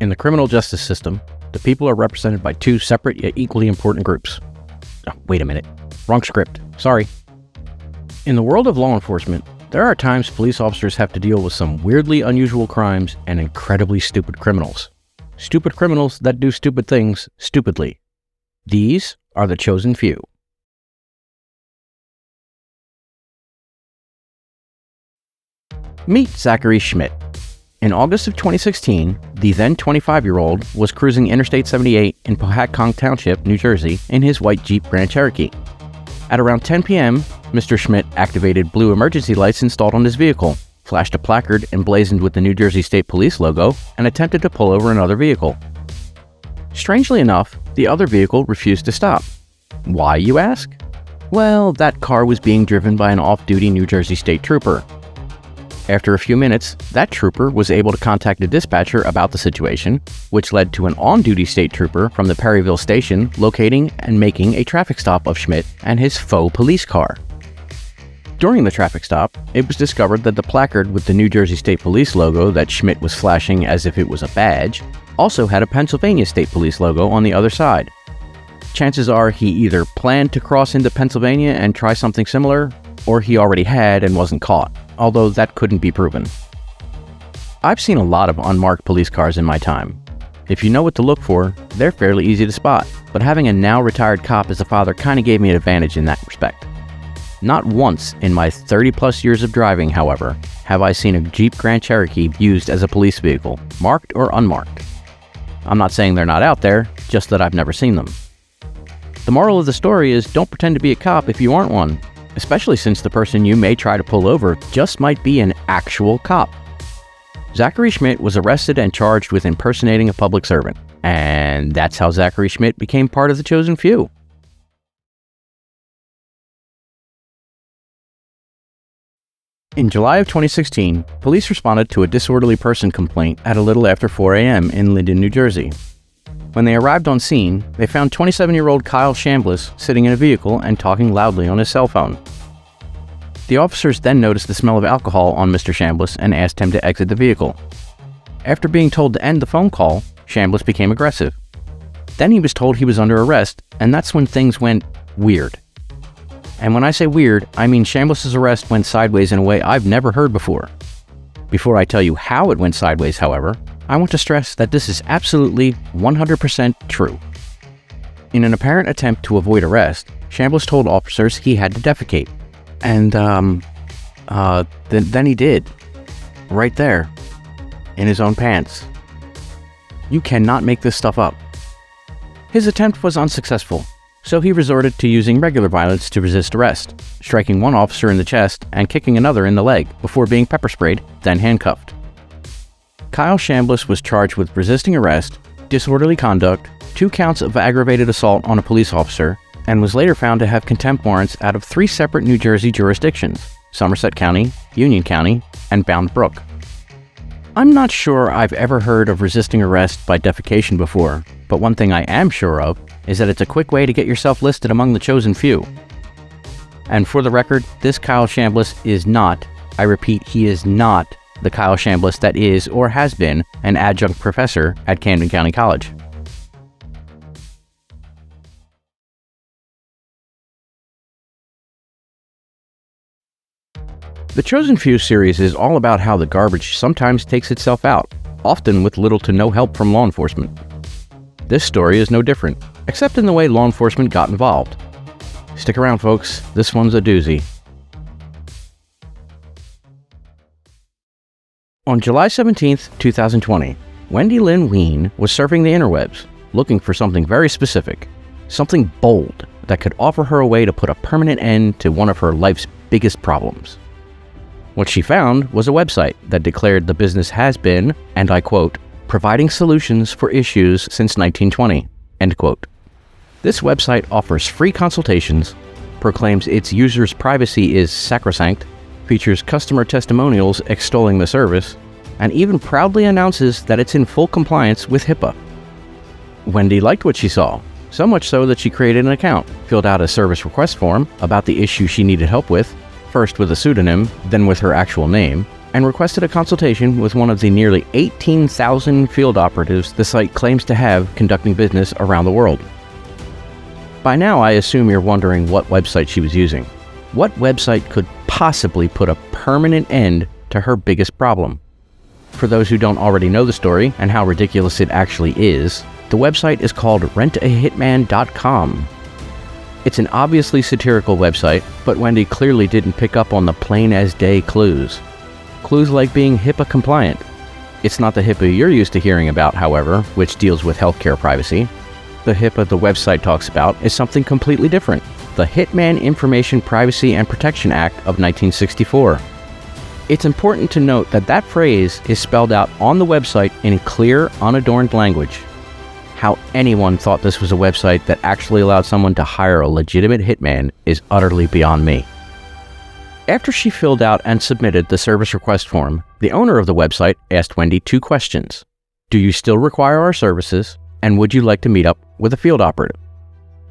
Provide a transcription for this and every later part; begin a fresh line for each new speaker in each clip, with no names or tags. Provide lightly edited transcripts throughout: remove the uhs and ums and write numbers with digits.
In the criminal justice system, the people are represented by two separate yet equally important groups. Oh, wait a minute. Wrong script. Sorry. In the world of law enforcement, there are times police officers have to deal with some weirdly unusual crimes and incredibly stupid criminals. Stupid criminals that do stupid things stupidly. These are the chosen few. Meet Zachary Schmidt. In August of 2016, the then 25-year-old was cruising Interstate 78 in Pohatcong Township, New Jersey, in his white Jeep Grand Cherokee. At around 10 p.m., Mr. Schmidt activated blue emergency lights installed on his vehicle, flashed a placard emblazoned with the New Jersey State Police logo, and attempted to pull over another vehicle. Strangely enough, the other vehicle refused to stop. Why, you ask? Well, that car was being driven by an off-duty New Jersey State Trooper. After a few minutes, that trooper was able to contact a dispatcher about the situation, which led to an on-duty state trooper from the Perryville station locating and making a traffic stop of Schmidt and his faux police car. During the traffic stop, it was discovered that the placard with the New Jersey State Police logo that Schmidt was flashing as if it was a badge also had a Pennsylvania State Police logo on the other side. Chances are he either planned to cross into Pennsylvania and try something similar, or he already had and wasn't caught, although that couldn't be proven. I've seen a lot of unmarked police cars in my time. If you know what to look for, they're fairly easy to spot, but having a now retired cop as a father kind of gave me an advantage in that respect. Not once in my 30-plus years of driving, however, have I seen a Jeep Grand Cherokee used as a police vehicle, marked or unmarked. I'm not saying they're not out there, just that I've never seen them. The moral of the story is don't pretend to be a cop if you aren't one, especially since the person you may try to pull over just might be an actual cop. Zachary Schmidt was arrested and charged with impersonating a public servant, and that's how Zachary Schmidt became part of the chosen few. In July of 2016, police responded to a disorderly person complaint at a little after 4 a.m. in Linden, New Jersey. When they arrived on scene, they found 27-year-old Kyle Chambliss sitting in a vehicle and talking loudly on his cell phone. The officers then noticed the smell of alcohol on Mr. Chambliss and asked him to exit the vehicle. After being told to end the phone call, Chambliss became aggressive. Then he was told he was under arrest, and that's when things went weird. And when I say weird, I mean Chambliss's arrest went sideways in a way I've never heard before. Before I tell you how it went sideways, however, I want to stress that this is absolutely 100% true. In an apparent attempt to avoid arrest, Chambliss told officers he had to defecate. And, then he did. Right there. In his own pants. You cannot make this stuff up. His attempt was unsuccessful, so he resorted to using regular violence to resist arrest, striking one officer in the chest and kicking another in the leg before being pepper sprayed, then handcuffed. Kyle Chambliss was charged with resisting arrest, disorderly conduct, 2 counts of aggravated assault on a police officer, and was later found to have contempt warrants out of 3 separate New Jersey jurisdictions: Somerset County, Union County, and Bound Brook. I'm not sure I've ever heard of resisting arrest by defecation before, but one thing I am sure of is that it's a quick way to get yourself listed among the chosen few. And for the record, this Kyle Chambliss is not, I repeat, he is not the Kyle Chambliss that is or has been an adjunct professor at Camden County College. The Chosen Few series is all about how the garbage sometimes takes itself out, often with little to no help from law enforcement. This story is no different, except in the way law enforcement got involved. Stick around, folks, this one's a doozy. On July 17, 2020, Wendy Wein was surfing the interwebs, looking for something very specific, something bold that could offer her a way to put a permanent end to one of her life's biggest problems. What she found was a website that declared the business has been, and I quote, providing solutions for issues since 1920, end quote. This website offers free consultations, proclaims its users' privacy is sacrosanct, features customer testimonials extolling the service, and even proudly announces that it's in full compliance with HIPAA. Wendy liked what she saw, so much so that she created an account, filled out a service request form about the issue she needed help with, first with a pseudonym, then with her actual name, and requested a consultation with one of the nearly 18,000 field operatives the site claims to have conducting business around the world. By now, I assume you're wondering what website she was using. What website could possibly put a permanent end to her biggest problem? For those who don't already know the story and how ridiculous it actually is, the website is called rentahitman.com. It's an obviously satirical website, but Wendy clearly didn't pick up on the plain-as-day clues. Clues like being HIPAA compliant. It's not the HIPAA you're used to hearing about, however, which deals with healthcare privacy. The HIPAA the website talks about is something completely different. The Hitman Information Privacy and Protection Act of 1964. It's important to note that that phrase is spelled out on the website in clear, unadorned language. How anyone thought this was a website that actually allowed someone to hire a legitimate hitman is utterly beyond me. After she filled out and submitted the service request form, the owner of the website asked Wendy 2 questions. Do you still require our services, and would you like to meet up with a field operative?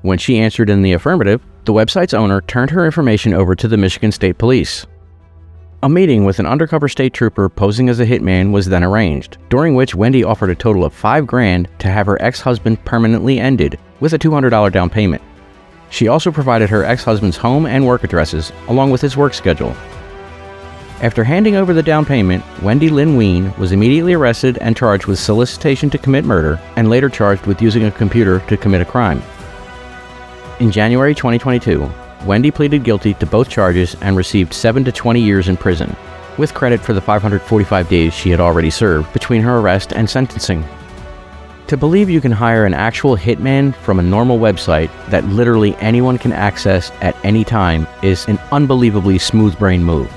When she answered in the affirmative, the website's owner turned her information over to the Michigan State Police. A meeting with an undercover state trooper posing as a hitman was then arranged, during which Wendy offered a total of $5,000 to have her ex-husband permanently ended, with a $200 down payment. She also provided her ex-husband's home and work addresses, along with his work schedule. After handing over the down payment, Wendy Lynn Wein was immediately arrested and charged with solicitation to commit murder, and later charged with using a computer to commit a crime. In January 2022, Wendy pleaded guilty to both charges and received 7 to 20 years in prison, with credit for the 545 days she had already served between her arrest and sentencing. To believe you can hire an actual hitman from a normal website that literally anyone can access at any time is an unbelievably smooth-brained move.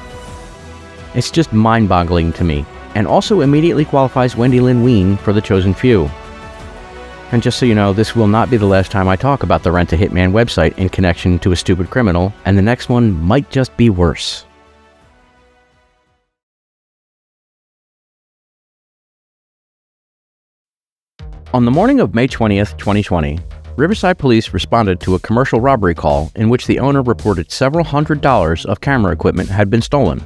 It's just mind-boggling to me, and also immediately qualifies Wendy Lynn Wein for the chosen few. And just so you know, this will not be the last time I talk about the Rent a Hitman website in connection to a stupid criminal, and the next one might just be worse. On the morning of May 20th, 2020, Riverside Police responded to a commercial robbery call in which the owner reported several $100s of camera equipment had been stolen.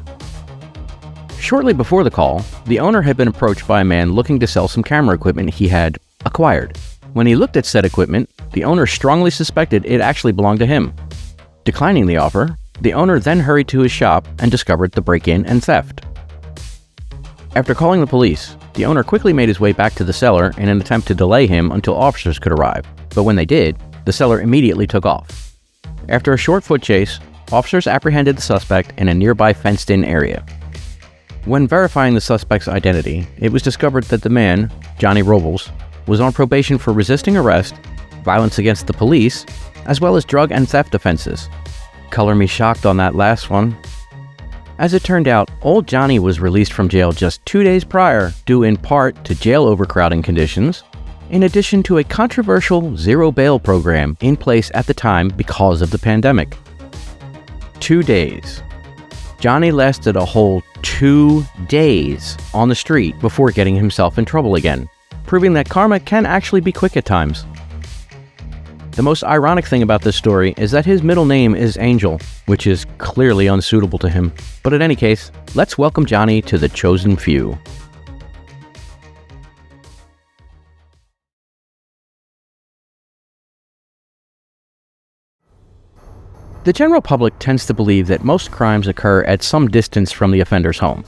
Shortly before the call, the owner had been approached by a man looking to sell some camera equipment he had acquired. When he looked at said equipment, the owner strongly suspected it actually belonged to him. Declining the offer, the owner then hurried to his shop and discovered the break-in and theft. After calling the police, the owner quickly made his way back to the seller in an attempt to delay him until officers could arrive, but when they did, the seller immediately took off. After a short foot chase, officers apprehended the suspect in a nearby fenced-in area. When verifying the suspect's identity, it was discovered that the man, Johnny Robles, was on probation for resisting arrest, violence against the police, as well as drug and theft offenses. Color me shocked on that last one. As it turned out, old Johnny was released from jail just 2 days prior, due in part to jail overcrowding conditions, in addition to a controversial zero bail program in place at the time because of the pandemic. 2 days. Johnny lasted a whole 2 days on the street before getting himself in trouble again, proving that karma can actually be quick at times. The most ironic thing about this story is that his middle name is Angel, which is clearly unsuitable to him. But in any case, let's welcome Johnny to the chosen few. The general public tends to believe that most crimes occur at some distance from the offender's home.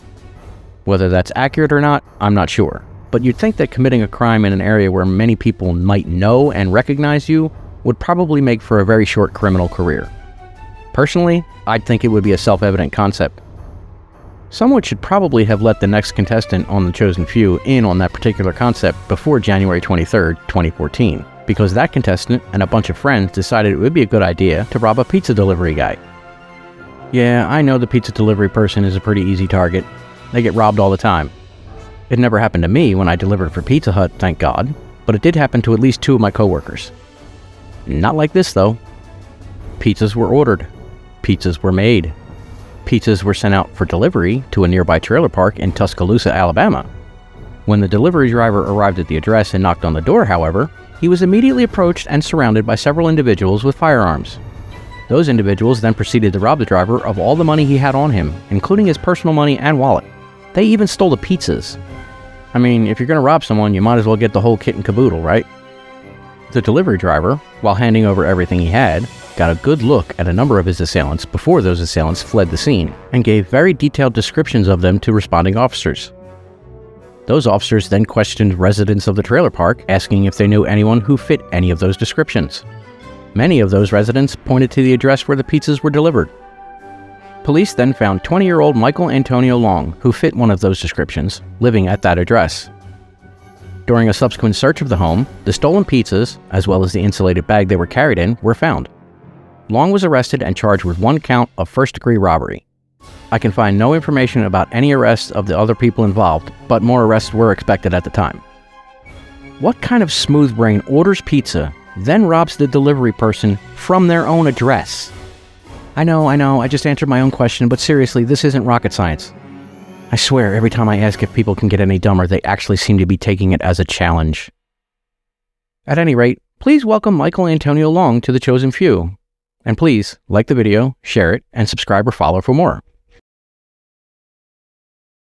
Whether that's accurate or not, I'm not sure. But you'd think that committing a crime in an area where many people might know and recognize you would probably make for a very short criminal career. Personally, I'd think it would be a self-evident concept. Someone should probably have let the next contestant on the chosen few in on that particular concept before January 23rd, 2014, because that contestant and a bunch of friends decided it would be a good idea to rob a pizza delivery guy. Yeah, I know the pizza delivery person is a pretty easy target. They get robbed all the time. It never happened to me when I delivered for Pizza Hut, thank God, but it did happen to at least 2 of my coworkers. Not like this, though. Pizzas were ordered. Pizzas were made. Pizzas were sent out for delivery to a nearby trailer park in Tuscaloosa, Alabama. When the delivery driver arrived at the address and knocked on the door, however, he was immediately approached and surrounded by several individuals with firearms. Those individuals then proceeded to rob the driver of all the money he had on him, including his personal money and wallet. They even stole the pizzas. I mean, if you're going to rob someone, you might as well get the whole kit and caboodle, right? The delivery driver, while handing over everything he had, got a good look at a number of his assailants before those assailants fled the scene, and gave very detailed descriptions of them to responding officers. Those officers then questioned residents of the trailer park, asking if they knew anyone who fit any of those descriptions. Many of those residents pointed to the address where the pizzas were delivered. Police then found 20-year-old Michael Antonio Long, who fit one of those descriptions, living at that address. During a subsequent search of the home, the stolen pizzas, as well as the insulated bag they were carried in, were found. Long was arrested and charged with 1 count of first-degree robbery. I can find no information about any arrests of the other people involved, but more arrests were expected at the time. What kind of smooth brain orders pizza, then robs the delivery person from their own address? I know, I just answered my own question, but seriously, this isn't rocket science. I swear, every time I ask if people can get any dumber, they actually seem to be taking it as a challenge. At any rate, please welcome Michael Antonio Long to the Chosen Few. And please, like the video, share it, and subscribe or follow for more.